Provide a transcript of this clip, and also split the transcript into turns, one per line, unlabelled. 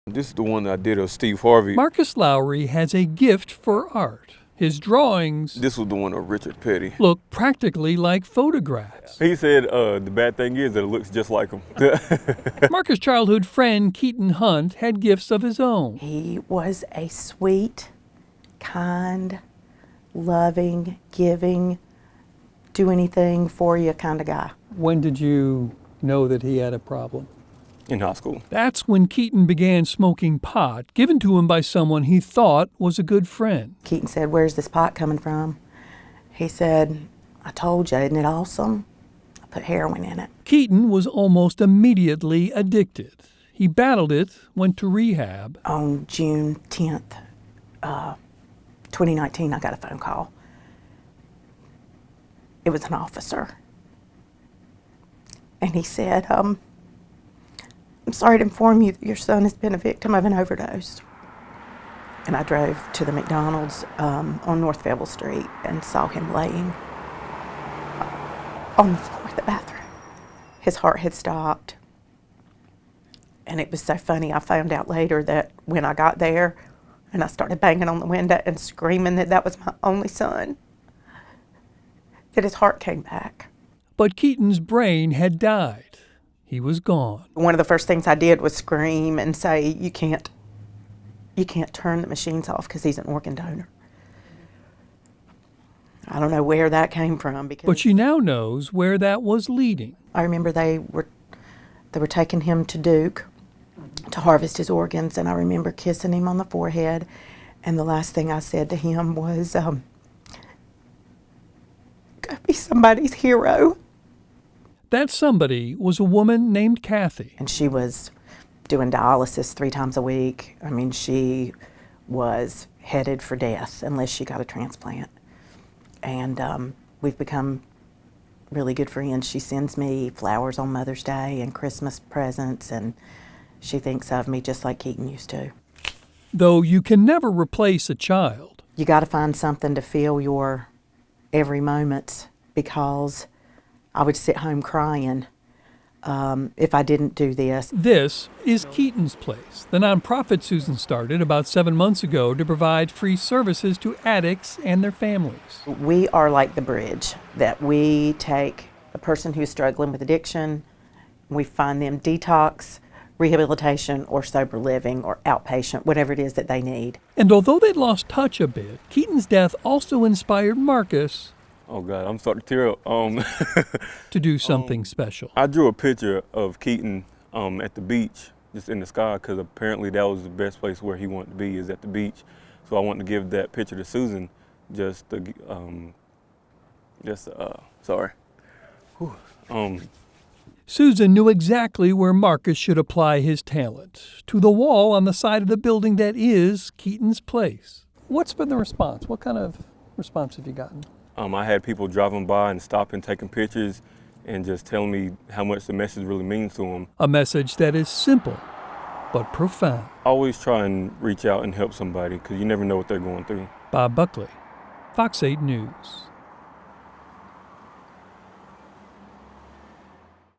This is the one that I did of Steve Harvey.
Marcus Lowry has a gift for art. His drawings
This was the one of Richard Petty.
look practically like photographs.
He said the bad thing is that it looks just like him.
Marcus' childhood friend Keaton Hunt had gifts of his own.
He was a sweet, kind, loving, giving, do anything for you kind of guy.
When did you know that he had a problem?
In high school.
That's when Keaton began smoking pot, given to him by someone he thought was a good friend.
Keaton said, "Where's this pot coming from?" He said, "I told you, isn't it awesome? I put heroin in it."
Keaton was almost immediately addicted. He battled it, went to rehab.
On June 10th, 2019, I got a phone call. It was an officer. And he said, I'm sorry to inform you that your son has been a victim of an overdose. And I drove to the McDonald's on North Fable Street and saw him laying on the floor of the bathroom. His heart had stopped. And it was so funny, I found out later that when I got there and I started banging on the window and screaming that that was my only son, that his heart came back.
But Keaton's brain had died. He was gone.
One of the first things I did was scream and say, you can't turn the machines off because he's an organ donor. I don't know where that came from.
But she now knows where that was leading.
I remember they were taking him to Duke to harvest his organs, and I remember kissing him on the forehead, and the last thing I said to him was, go be somebody's hero.
That somebody was a woman named Kathy.
And she was doing dialysis 3 times a week. I mean, she was headed for death unless she got a transplant. And we've become really good friends. She sends me flowers on Mother's Day and Christmas presents, and she thinks of me just like Keaton used to.
Though you can never replace a child.
You got to find something to fill your every moment, because I would sit home crying if I didn't do this.
This is Keatons Place, the nonprofit Susan started about 7 months ago to provide free services to addicts and their families.
We are like the bridge, that we take a person who's struggling with addiction, we find them detox, rehabilitation, or sober living, or outpatient, whatever it is that they need.
And although they'd lost touch a bit, Keaton's death also inspired Marcus,
Oh God, I'm starting to tear up.
to do something special.
I drew a picture of Keaton at the beach, just in the sky, because apparently that was the best place where he wanted to be, is at the beach. So I wanted to give that picture to Susan, sorry.
Susan knew exactly where Marcus should apply his talent, to the wall on the side of the building that is Keaton's Place. What's been the response? What kind of response have you gotten?
I had people driving by and stopping, taking pictures, and just telling me how much the message really means to them.
A message that is simple, but profound.
Always try and reach out and help somebody, because you never know what they're going through.
Bob Buckley, Fox 8 News.